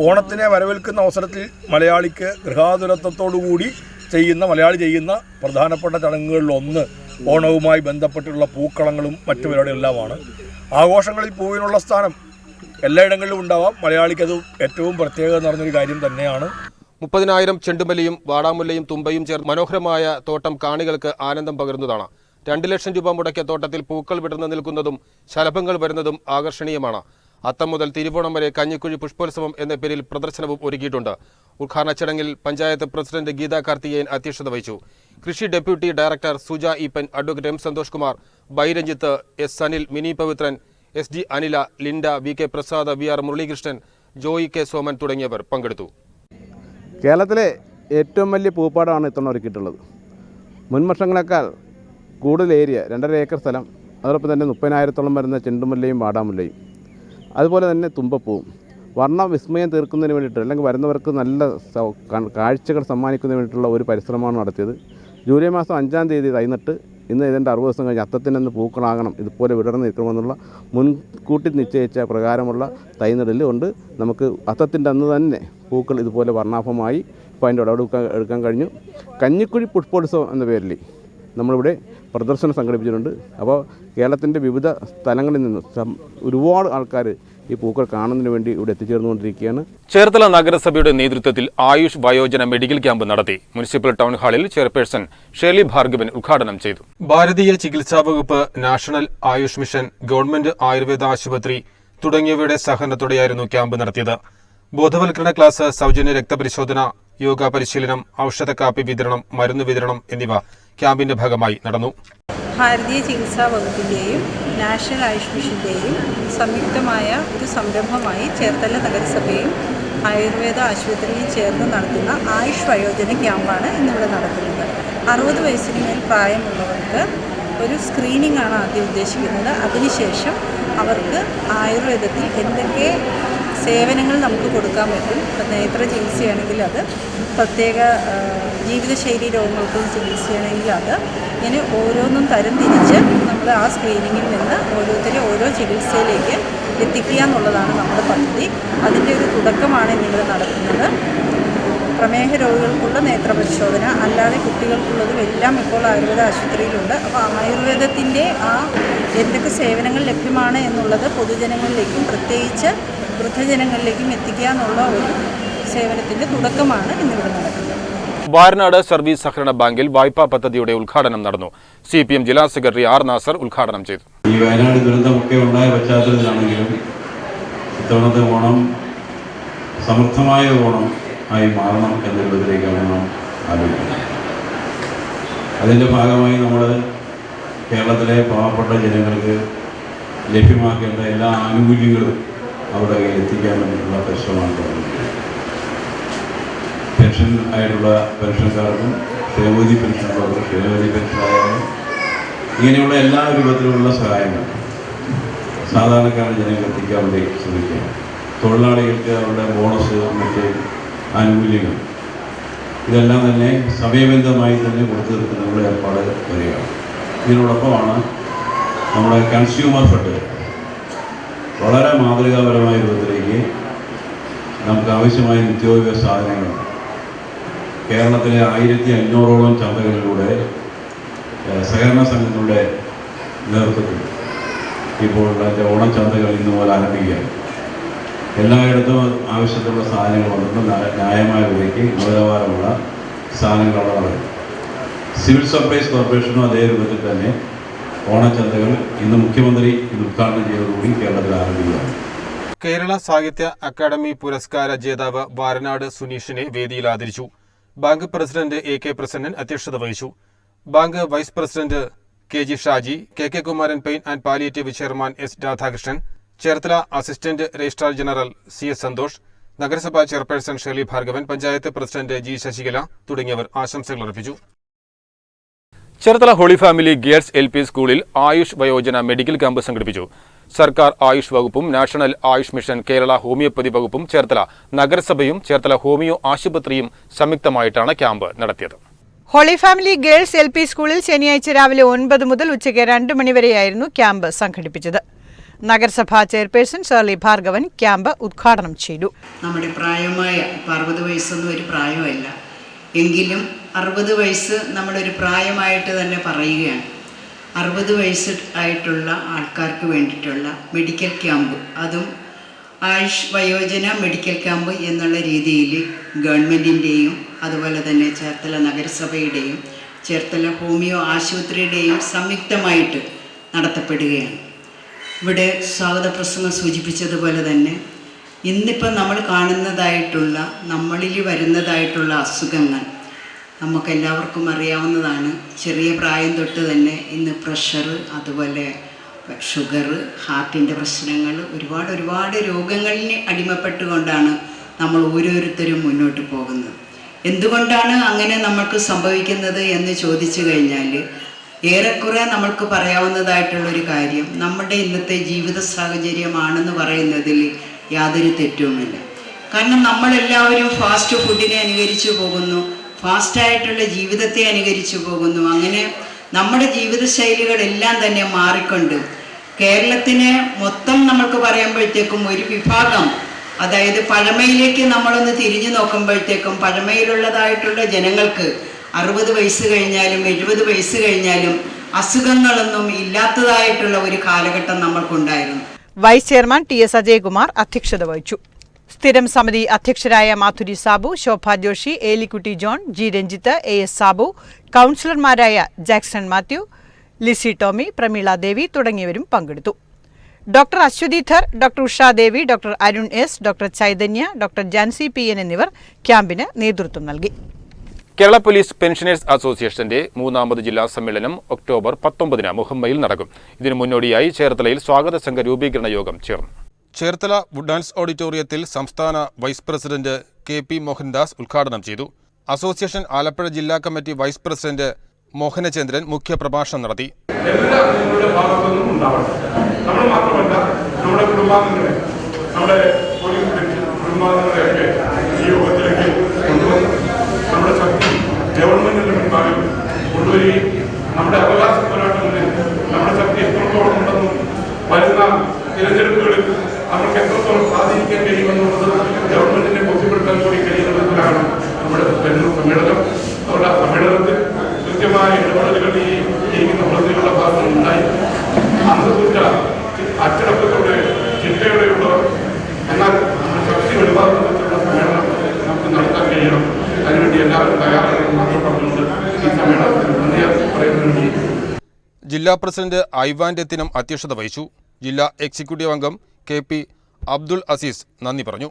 ഓണത്തിനെ വരവേൽക്കുന്ന അവസരത്തിൽ മലയാളിക്ക് ഗൃഹാതുരത്വത്തോടുകൂടി മലയാളി ചെയ്യുന്ന പ്രധാനപ്പെട്ട ചടങ്ങുകളിലൊന്ന് ഓണവുമായി ബന്ധപ്പെട്ടുള്ള പൂക്കളങ്ങളും മറ്റു പരിപാടികളെല്ലാമാണ്. ആഘോഷങ്ങളിൽ പൂവിനുള്ള സ്ഥാനം എല്ലായിടങ്ങളിലും ഉണ്ടാവാം. മലയാളിക്കത് ഏറ്റവും പ്രത്യേകത നിറഞ്ഞൊരു കാര്യം തന്നെയാണ്. 30,000 ചെണ്ടുമല്ലിയും വാടാമുല്ലയും തുമ്പയും ചേർന്ന് മനോഹരമായ തോട്ടം കാണികൾക്ക് ആനന്ദം പകരുന്നതാണ്. 2 ലക്ഷം രൂപ മുടക്കിയ തോട്ടത്തിൽ പൂക്കൾ വിടർന്നു നിൽക്കുന്നതും ശലഭങ്ങൾ വരുന്നതും ആകർഷണീയമാണ്. അത്തം മുതൽ തിരുവോണം വരെ കഞ്ഞിക്കുഴി പുഷ്പോത്സവം എന്ന പേരിൽ പ്രദർശനവും ഒരുക്കിയിട്ടുണ്ട്. ഉദ്ഘാടന ചടങ്ങിൽ പഞ്ചായത്ത് പ്രസിഡന്റ് ഗീതാ കാർത്തികേയൻ അധ്യക്ഷത വഹിച്ചു. കൃഷി deputy director Suja Eapen, advocate M Santhosh Kumar, ബൈരഞ്ജിത്ത്, S Sanil, Mini Pavithran, SD Anila, Linda, VK Prasad, VR Muralikrishnan, Joy K Soman തുടങ്ങിയവർ പങ്കെടുത്തു. കേരളത്തിലെ ഏറ്റവും വലിയ പൂപ്പാടമാണ് ഇത്തവണ ഒരുക്കിയിട്ടുള്ളത്. മുൻ വർഷങ്ങളെക്കാൾ കൂടുതൽ ഏരിയ 2.5 ഏക്കർ സ്ഥലം, അതോടൊപ്പം തന്നെ 30,000-ഓളം വരുന്ന ചെണ്ടുമുല്ലയും വാടാമുല്ലയും അതുപോലെ തന്നെ തുമ്പപ്പൂവും വർണ്ണ വിസ്മയം തീർക്കുന്നതിന് വേണ്ടിയിട്ട് അല്ലെങ്കിൽ വരുന്നവർക്ക് നല്ല കാഴ്ചകൾ സമ്മാനിക്കുന്നതിന് വേണ്ടിയിട്ടുള്ള ഒരു പരിശ്രമമാണ് നടത്തിയത്. ജൂലൈ മാസം 5-ാം തീയതി തൈനട്ട് ഇന്ന് ഇതിൻ്റെ 60 ദിവസം കഴിഞ്ഞ് അത്തത്തിനെന്ന് പൂക്കളാകണം, ഇതുപോലെ വിടർന്ന് നിൽക്കണമെന്നുള്ള മുൻകൂട്ടി നിശ്ചയിച്ച പ്രകാരമുള്ള തൈനടൽ കൊണ്ട് നമുക്ക് അത്തത്തിൻ്റെ അന്ന് തന്നെ പൂക്കൾ ഇതുപോലെ വർണ്ണാഭമായി ഇപ്പോൾ അതിൻ്റെ എടുക്കാൻ കഴിഞ്ഞു. കഞ്ഞിക്കുഴി പുഷ്പോത്സവം എന്ന പേരിൽ നമ്മളിവിടെ പ്രദർശനം സംഘടിപ്പിച്ചിട്ടുണ്ട്. അപ്പോൾ കേരളത്തിൻ്റെ വിവിധ സ്ഥലങ്ങളിൽ നിന്ന് ഒരുപാട് ആൾക്കാർ ഈ പൂക്കൾ കാണുന്നതിന് വേണ്ടി ഇവിടെ എത്തിച്ചേർന്നുകൊണ്ടിരിക്കുകയാണ്. ചേർത്തല നഗരസഭയുടെ നേതൃത്വത്തിൽ ആയുഷ് വയോജന മെഡിക്കൽ ക്യാമ്പ് നടത്തി. മുനിസിപ്പൽ ടൗൺ ഹാളിൽ ചെയർപേഴ്സൺ ഷേർലി ഭാർഗവൻ ഉദ്ഘാടനം ചെയ്തു. ഭാരതീയ ചികിത്സാ വകുപ്പ്, national AYUSH mission, government Ayurveda ആശുപത്രി തുടങ്ങിയവയുടെ സഹകരണത്തോടെയായിരുന്നു ക്യാമ്പ് നടത്തിയത്. ബോധവൽക്കരണ ക്ലാസ്, സൗജന്യ രക്തപരിശോധന, യോഗ പരിശീലനം, ഔഷധ കാപ്പി വിതരണം, മരുന്ന് വിതരണം എന്നിവ ക്യാമ്പിന്റെ ഭാഗമായി നടന്നു. ഭാരതീയ ചികിത്സാ വകുപ്പിൻ്റെയും നാഷണൽ ആയുഷ് മിഷൻ്റെയും സംയുക്തമായ ഒരു സംരംഭമായി ചേർത്തല നഗരസഭയും ആയുർവേദ ആശുപത്രിയും ചേർന്ന് നടത്തുന്ന ആയുഷ് വയോജന ക്യാമ്പാണ് ഇന്നിവിടെ നടക്കുന്നത്. 60 വയസ്സിന് മേൽ പ്രായമുള്ളവർക്ക് ഒരു സ്ക്രീനിംഗ് ആണ് ആദ്യം ഉദ്ദേശിക്കുന്നത്. അതിനുശേഷം അവർക്ക് ആയുർവേദത്തിൽ എന്തൊക്കെ സേവനങ്ങൾ നമുക്ക് കൊടുക്കാൻ പറ്റും. നേത്ര ചികിത്സയാണെങ്കിൽ അത്, പ്രത്യേക ജീവിതശൈലി രോഗങ്ങൾക്കും ചികിത്സയാണെങ്കിൽ അത്, ഇങ്ങനെ ഓരോന്നും തരംതിരിച്ച് നമ്മൾ ആ സ്ക്രീനിങ്ങിൽ നിന്ന് ഓരോരുത്തരെ ഓരോ ചികിത്സയിലേക്ക് എത്തിക്കുക എന്നുള്ളതാണ് നമ്മുടെ പദ്ധതി. അതിൻ്റെ ഒരു തുടക്കമാണ് ഇന്നിവിടെ നടത്തുന്നത്. പ്രമേഹ രോഗികൾക്കുള്ള നേത്രപരിശോധന, അല്ലാതെ കുട്ടികൾക്കുള്ളതും എല്ലാം ഇപ്പോൾ ആയുർവേദ ആശുപത്രിയിലുണ്ട്. അപ്പോൾ ആയുർവേദത്തിൻ്റെ ആ എന്തൊക്കെ സേവനങ്ങൾ ലഭ്യമാണ് എന്നുള്ളത് പൊതുജനങ്ങളിലേക്കും പ്രത്യേകിച്ച് വൃദ്ധജനങ്ങളിലേക്കും എത്തിക്കുക എന്നുള്ള ഒരു സേവനത്തിൻ്റെ തുടക്കമാണ് ഇന്നിവിടെ നടക്കുന്നത്. വാരനാട് സർവീസ് സഹകരണ ബാങ്കിൽ വായ്പാ പദ്ധതിയുടെ ഉദ്ഘാടനം നടന്നു. CPM ജില്ലാ സെക്രട്ടറി ആർ നാസർ ഉദ്ഘാടനം ചെയ്തു. ഈ വയനാട് ദുരന്തമൊക്കെ ഉണ്ടായ പശ്ചാത്തലത്തിലാണെങ്കിലും ഇത്തവണത്തെ ഓണം സമൃദ്ധമായ ഓണം ആയി മാറണം എന്നുള്ളതിലേക്കാണ് നാം ആലോചിക്കുന്നത്. അതിൻ്റെ ഭാഗമായി നമ്മൾ കേരളത്തിലെ പാവപ്പെട്ട ജനങ്ങൾക്ക് ലഭ്യമാക്കേണ്ട എല്ലാ ആനുകൂല്യങ്ങളും അവിടെ എത്തിക്കാൻ വേണ്ടിയിട്ടുള്ള പരിശ്രമമാണ് തുടങ്ങുന്നത്. പെൻഷൻ ആയിട്ടുള്ള പെൻഷൻകാർക്കും ക്ഷേമനിധി പെൻഷനുള്ളവർക്ക് ക്ഷേമനിധി പെൻഷനായാലും ഇങ്ങനെയുള്ള എല്ലാ രൂപത്തിലുള്ള സഹായങ്ങൾ സാധാരണക്കാരായ ജനങ്ങൾക്ക് എത്തിക്കാൻ വേണ്ടി ശ്രമിക്കുക. തൊഴിലാളികൾക്ക് അവരുടെ ബോണസ്, മറ്റ് ആനുകൂല്യങ്ങൾ ഇതെല്ലാം തന്നെ സമയബന്ധമായി തന്നെ കൊടുത്തു തീർക്കുന്നതിനുള്ള ഏർപ്പാട് വരികയാണ്. ഇതിനോടൊപ്പമാണ് നമ്മുടെ കൺസ്യൂമർ ഫെഡ് വളരെ മാതൃകാപരമായ രൂപത്തിലേക്ക് നമുക്ക് ആവശ്യമായ നിത്യോപയോഗ സാധനങ്ങൾ കേരളത്തിലെ 1500ഓളം ചന്തകളിലൂടെ സഹകരണ സംഘങ്ങളുടെ നേതൃത്വത്തിൽ ഇപ്പോൾ ഓണച്ചന്തകൾ ഇന്ന് മുതൽ ആരംഭിക്കുകയാണ്. എല്ലായിടത്തും ആവശ്യത്തിലുള്ള സാധനങ്ങൾ വന്നിട്ട് ന്യായമായ വിലയ്ക്ക് ഗുണനിലവാരമുള്ള സാധനങ്ങൾ അവിടെ നടക്കും. സിവിൽ സപ്ലൈസ് കോർപ്പറേഷനും അതേ രൂപത്തിൽ തന്നെ ഓണച്ചന്തകൾ ഇന്ന് മുഖ്യമന്ത്രി ഉദ്ഘാടനം ചെയ്തതോടുകൂടി കേരളത്തിൽ ആരംഭിക്കുകയാണ്. കേരള സാഹിത്യ അക്കാദമി പുരസ്കാര ജേതാവ് വാരനാട് സുനീഷിനെ വേദിയിൽ ആദരിച്ചു. ബാങ്ക് പ്രസിഡന്റ് AK പ്രസന്നൻ അധ്യക്ഷത വഹിച്ചു. Bank vice president KG Shaji, KK Kumaran pain and palliative chairman S Radhakrishnan, Cherthala assistant registrar general CS Santhosh, നഗരസഭാ chairperson Shirley Bhargavan, panchayat president G Shashikala തുടങ്ങിയവർ ആശംസകൾ അർപ്പിച്ചു. Cherthala holy family girls LP സ്കൂളിൽ ആയുഷ് വയോജന മെഡിക്കൽ ക്യാമ്പ് സംഘടിപ്പിച്ചു. സർക്കാർ ആയുഷ് വകുപ്പും national AYUSH mission, Kerala homoeopathy വകുപ്പും ചേർത്തല നഗരസഭയും ചേർത്തല ഹോമിയോ ആശുപത്രിയും സംയുക്തമായിട്ടാണ് ക്യാമ്പ് നടത്തിയത്. ഹോളി ഫാമിലി ഗേൾസ് LP സ്കൂളിൽ ശനിയാഴ്ച രാവിലെ 9 മുതൽ ഉച്ചയ്ക്ക് 2 മണിവരെയായിരുന്നു ക്യാമ്പ് സംഘടിപ്പിച്ചത്. നഗരസഭാ ചെയർപേഴ്സൺ ഷേർലി ഭാർഗവൻ ക്യാമ്പ് ഉദ്ഘാടനം ചെയ്തു. നമ്മുടെ പ്രായമായ 60 വയസ്സൊന്നും ഒരു പ്രായമല്ല, എങ്കിലും 60 വയസ്സ് നമ്മളൊരു പ്രായമായിട്ട് തന്നെ പറയുകയാണ്. 60 വയസ്സ് ആയിട്ടുള്ള ആൾക്കാർക്ക് വേണ്ടിയിട്ടുള്ള മെഡിക്കൽ ക്യാമ്പ്, അതും ആയുഷ് വയോജന മെഡിക്കൽ ക്യാമ്പ് എന്നുള്ള രീതിയിൽ ഗവൺമെൻറ്റിൻ്റെയും അതുപോലെ തന്നെ ചേർത്തല നഗരസഭയുടെയും ചേർത്തല ഹോമിയോ ആശുപത്രിയുടെയും സംയുക്തമായിട്ട് നടത്തപ്പെടുകയാണ്. ഇവിടെ സ്വാഗത പ്രസംഗം സൂചിപ്പിച്ചതുപോലെ തന്നെ ഇന്നിപ്പം നമ്മൾ കാണുന്നതായിട്ടുള്ള, നമ്മളിൽ വരുന്നതായിട്ടുള്ള അസുഖങ്ങൾ നമുക്കെല്ലാവർക്കും അറിയാവുന്നതാണ്. ചെറിയ പ്രായം തൊട്ട് തന്നെ ഇന്ന് പ്രഷർ, അതുപോലെ ഷുഗർ, ഹാർട്ടിൻ്റെ പ്രശ്നങ്ങൾ, ഒരുപാട് രോഗങ്ങളിന് അടിമപ്പെട്ടുകൊണ്ടാണ് നമ്മൾ ഓരോരുത്തരും മുന്നോട്ട് പോകുന്നത്. എന്തുകൊണ്ടാണ് അങ്ങനെ നമുക്ക് സംഭവിക്കുന്നത് എന്ന് ചോദിച്ചു കഴിഞ്ഞാൽ ഏറെക്കുറെ നമ്മൾക്ക് പറയാവുന്നതായിട്ടുള്ളൊരു കാര്യം നമ്മുടെ ഇന്നത്തെ ജീവിത സാഹചര്യമാണെന്ന് പറയുന്നതിൽ യാതൊരു തെറ്റുമില്ല. കാരണം നമ്മളെല്ലാവരും ഫാസ്റ്റ് ഫുഡിനെ അനുകരിച്ചു പോകുന്നു, ഫാസ്റ്റായിട്ടുള്ള ജീവിതത്തെ അനുകരിച്ചു പോകുന്നു. അങ്ങനെ നമ്മുടെ ജീവിതശൈലികളെല്ലാം തന്നെ മാറിക്കൊണ്ട് കേരളത്തിനെ മൊത്തം നമുക്ക് പറയുമ്പോഴത്തേക്കും ഒരു വിഭാഗം, അതായത് പഴമയിലേക്ക് നമ്മളൊന്ന് തിരിഞ്ഞു നോക്കുമ്പോഴത്തേക്കും പഴമയിലുള്ളതായിട്ടുള്ള ജനങ്ങൾക്ക് 60 വയസ്സ് കഴിഞ്ഞാലും 70 വയസ്സ് കഴിഞ്ഞാലും അസുഖങ്ങളൊന്നും ഇല്ലാത്തതായിട്ടുള്ള ഒരു കാലഘട്ടം നമ്മൾക്കുണ്ടായിരുന്നു. വൈസ് ചെയർമാൻ TS അജയ്കുമാർ അധ്യക്ഷത വഹിച്ചു. സ്ഥിരം സമിതി അധ്യക്ഷരായ Madhuri Sabu, Shobha Joshi, Elikutty John, G Ranjith, AS Sabu, കൗൺസിലർമാരായ Jackson Mathew, Lissy Tommy, Prameela Devi തുടങ്ങിയവരും പങ്കെടുത്തു. Doctor Ashwathidhar, doctor Ushadevi, doctor Arun S, doctor Chaitanya, doctor Jancy PN എന്നിവർ ക്യാമ്പിന് നേതൃത്വം നൽകി. കേരള പോലീസ് പെൻഷനേഴ്സ് അസോസിയേഷന്റെ 3ാമത് ജില്ലാ സമ്മേളനം ഒക്ടോബർ 19 മുഹമ്മയിൽ നടക്കും. ഇതിനു മുന്നോടിയായി ചേർത്തലയിൽ സ്വാഗത സംഘ രൂപീകരണ യോഗം ചേർന്നു. ചേർത്തല വുഡ്ലാൻഡ്സ് ഓഡിറ്റോറിയത്തിൽ സംസ്ഥാന വൈസ് പ്രസിഡന്റ് KP മോഹൻദാസ് ഉദ്ഘാടനം ചെയ്തു. അസോസിയേഷൻ ആലപ്പുഴ ജില്ലാ കമ്മിറ്റി വൈസ് പ്രസിഡന്റ് മോഹനചന്ദ്രൻ മുഖ്യപ്രഭാഷണം നടത്തി. എല്ലാ അംഗങ്ങളുടെ ഭാഗത്തുനിന്നും ഉണ്ടാവട്ടെ. നമ്മൾ മാത്രമല്ല, നമ്മുടെ കുടുംബാംഗങ്ങളെ, നമ്മുടെ കുടുംബാംഗങ്ങളെയൊക്കെ ഈ യോഗത്തിലേക്ക് കൊണ്ടുവന്ന് നമ്മുടെ ശക്തി ഗവൺമെന്റിന്റെ മുൻപാകെ കൊണ്ടുവരികയും നമ്മുടെ അവകാശ പോരാട്ടങ്ങളിൽ നമ്മുടെ ശക്തി എത്രത്തോളം ഉണ്ടെന്നും വരുന്ന തിരഞ്ഞെടുപ്പുകളിൽ നമുക്ക് എത്രത്തോളം സ്വാധീനിക്കാൻ കഴിയുമെന്നുള്ളത് ഗവൺമെന്റിനെ ബോധ്യപ്പെടുത്താൻ കൂടി കഴിയുന്ന വിധത്തിലാണ് നമ്മുടെ സമ്മേളനം. അവരുടെ സമ്മേളനത്തിൽ കൃത്യമായ ഇടപെടലുകൾ ഈ പ്രവൃത്തികളുടെ ഭാഗത്തുനിന്നുണ്ടായി. അന്തർകുറ്റ അച്ചടക്കത്തോടെ ചിട്ടയോടെയുള്ളവർ എന്നാൽ ശക്തി വെളിവാക്കുന്നതിനുള്ള സമ്മേളനം നമുക്ക് നടത്താൻ കഴിയണം. അതിനുവേണ്ടി എല്ലാവരും തയ്യാറാകണം മാത്രം പറഞ്ഞുകൊണ്ട് ഈ സമ്മേളനത്തിൽ നന്ദി പറയുന്നതിന് വേണ്ടി ജില്ലാ പ്രസിഡന്റ് ഐവാൻ രത്തിനം അധ്യക്ഷത വഹിച്ചു. ജില്ലാ എക്സിക്യൂട്ടീവ് അംഗം KP അബ്ദുൾ അസീസ് നന്ദി പറഞ്ഞു.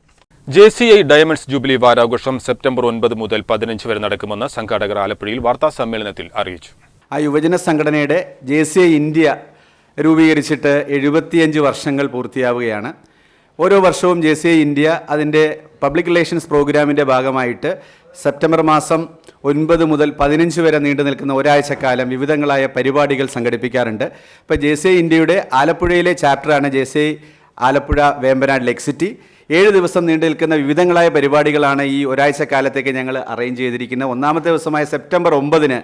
JCI ഡയമണ്ട്സ് ജൂബിലി വാരാഘോഷം സെപ്റ്റംബർ 9 മുതൽ 15 വരെ നടക്കുമെന്ന് സംഘാടകർ ആലപ്പുഴയിൽ വാർത്താ സമ്മേളനത്തിൽ അറിയിച്ചു. ആ യുവജന സംഘടനയുടെ JCI ഇന്ത്യ രൂപീകരിച്ചിട്ട് 75 വർഷങ്ങൾ പൂർത്തിയാവുകയാണ്. ഓരോ വർഷവും JCI ഇന്ത്യ അതിൻ്റെ പബ്ലിക് റിലേഷൻസ് പ്രോഗ്രാമിൻ്റെ ഭാഗമായിട്ട് സെപ്റ്റംബർ മാസം 9 മുതൽ 15 വരെ നീണ്ടു നിൽക്കുന്ന ഒരാഴ്ചക്കാലം വിവിധങ്ങളായ പരിപാടികൾ സംഘടിപ്പിക്കാറുണ്ട്. ഇപ്പോൾ JCI ഇന്ത്യയുടെ ആലപ്പുഴയിലെ ചാപ്റ്ററാണ് JCI ആലപ്പുഴ വേമ്പനാട് ലെക് സിറ്റി. 7 ദിവസം നീണ്ടു നിൽക്കുന്ന വിവിധങ്ങളായ പരിപാടികളാണ് ഈ ഒരാഴ്ചക്കാലത്തേക്ക് ഞങ്ങൾ അറേഞ്ച് ചെയ്തിരിക്കുന്നത്. ഒന്നാമത്തെ ദിവസമായ സെപ്റ്റംബർ 9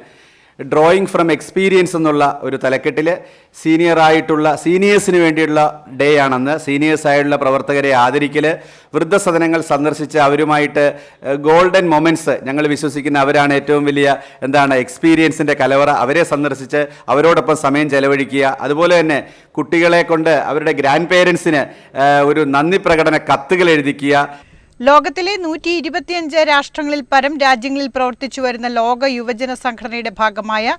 ഡ്രോയിങ് ഫ്രം എക്സ്പീരിയൻസ് എന്നുള്ള ഒരു തലക്കെട്ടിൽ സീനിയേഴ്സിന് വേണ്ടിയുള്ള ഡേ ആണെന്ന്. സീനിയേഴ്സായുള്ള പ്രവർത്തകരെ ആദരിക്കൽ, വൃദ്ധസദനങ്ങൾ സന്ദർശിച്ച് അവരുമായിട്ട് ഗോൾഡൻ മൊമെൻറ്റ്സ്, ഞങ്ങൾ വിശ്വസിക്കുന്ന അവരാണ് ഏറ്റവും വലിയ എക്സ്പീരിയൻസിൻ്റെ കലവറ. അവരെ സന്ദർശിച്ച് അവരോടൊപ്പം സമയം ചെലവഴിക്കുക. അതുപോലെ തന്നെ കുട്ടികളെ കൊണ്ട് അവരുടെ ഗ്രാൻഡ് പേരൻസിന് ഒരു നന്ദി പ്രകടന കത്തുകൾ എഴുതിക്കുക. ലോകത്തിലെ 125 രാഷ്ട്രങ്ങളിൽ പരം രാജ്യങ്ങളിൽ പ്രവർത്തിച്ചു വരുന്ന ലോക യുവജന സംഘടനയുടെ ഭാഗമായ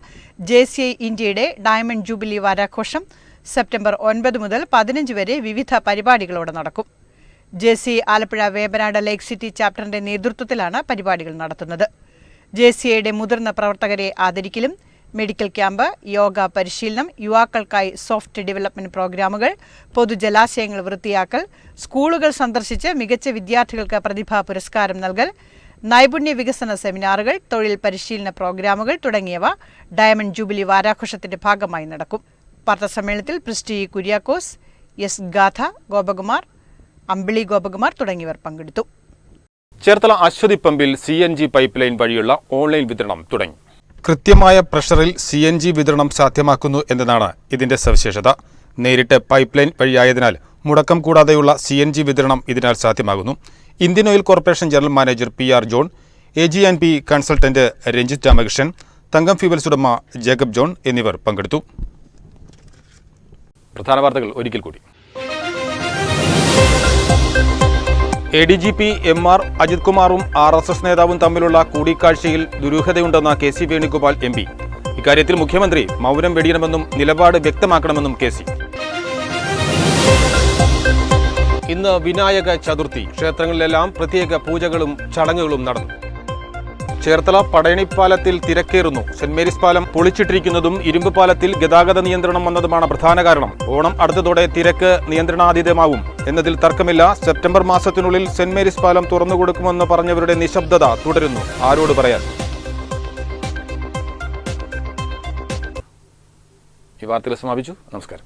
JCI ഇന്ത്യയുടെ ഡയമണ്ട് ജൂബിലി വാരാഘോഷം സെപ്റ്റംബർ 9 മുതൽ 15 വരെ വിവിധ പരിപാടികളോടെ നടക്കും. JCI ആലപ്പുഴ വേമ്പനാട് ലെക് സിറ്റി ചാപ്റ്ററിന്റെ നേതൃത്വത്തിലാണ് പരിപാടികൾ നടത്തുന്നത്. JCIയുടെ മുതിർന്ന പ്രവർത്തകരെ ആദരിക്കലും മെഡിക്കൽ ക്യാമ്പ്, യോഗ പരിശീലനം, യുവാക്കൾക്കായി സോഫ്റ്റ് ഡെവലപ്മെന്റ് പ്രോഗ്രാമുകൾ, പൊതുജലാശയങ്ങൾ വൃത്തിയാക്കൽ, സ്കൂളുകൾ സന്ദർശിച്ച് മികച്ച വിദ്യാർത്ഥികൾക്ക് പ്രതിഭാ പുരസ്കാരം നൽകൽ, നൈപുണ്യ വികസന സെമിനാറുകൾ, തൊഴിൽ പരിശീലന പ്രോഗ്രാമുകൾ തുടങ്ങിയവ ഡയമണ്ട് ജൂബിലി വാരാഘോഷത്തിന്റെ ഭാഗമായി നടക്കും. വാർത്താസമ്മേളനത്തിൽ പ്രിസ്റ്റി കുര്യാക്കോസ്, S ഗാഥ, ഗോപകുമാർ, അമ്പിളി ഗോപകുമാർ തുടങ്ങിയവർ പങ്കെടുത്തു. ചേർത്തല അശ്വതി പമ്പിൽ CNG പൈപ്പ് ലൈൻ വഴിയുള്ള ഓൺലൈൻ വിതരണം തുടങ്ങി. കൃത്യമായ പ്രഷറിൽ CNG വിതരണം സാധ്യമാക്കുന്നു എന്നതാണ് ഇതിന്റെ സവിശേഷത. നേരിട്ട് പൈപ്പ് ലൈൻ വഴിയായതിനാൽ മുടക്കം കൂടാതെയുള്ള CNG വിതരണം ഇതിനാൽ സാധ്യമാകുന്നു. Indian oil corporation general manager PR John, AG&P consultant Ranjith Ramakrishnan, Thankam fuels ഉടമ ജേക്കബ് ജോൺ എന്നിവർ പങ്കെടുത്തു. പ്രധാന വാർത്തകൾ ഒരിക്കൽ കൂടി. ADGP MR അജിത് കുമാറും RSS നേതാവും തമ്മിലുള്ള കൂടിക്കാഴ്ചയിൽ ദുരൂഹതയുണ്ടെന്ന KC വേണുഗോപാൽ MP. ഇക്കാര്യത്തിൽ മുഖ്യമന്ത്രി മൗനം വെടിയണമെന്നും നിലപാട് വ്യക്തമാക്കണമെന്നും KC. ഇന്ന് വിനായക ചതുർത്ഥി. ക്ഷേത്രങ്ങളിലെല്ലാം പ്രത്യേക പൂജകളും ചടങ്ങുകളും നടന്നു. ചേർത്തല പടയണിപ്പാലത്തിൽ തിരക്കേറുന്നു. സെന്റ് മേരീസ് പാലം പൊളിച്ചിട്ടിരിക്കുന്നതും ഇരുമ്പ് പാലത്തിൽ ഗതാഗത നിയന്ത്രണം വന്നതുമാണ് പ്രധാന കാരണം. ഓണം അടുത്തതോടെ തിരക്ക് നിയന്ത്രണാതീതമാവും എന്നതിൽ തർക്കമില്ല. സെപ്റ്റംബർ മാസത്തിനുള്ളിൽ സെന്റ് മേരീസ് പാലം തുറന്നുകൊടുക്കുമെന്ന് പറഞ്ഞവരുടെ നിശബ്ദത തുടരുന്നു. ആരോട് പറയാൻ? ഈ വാർത്തകൾ സമാപിച്ചു. നമസ്കാരം.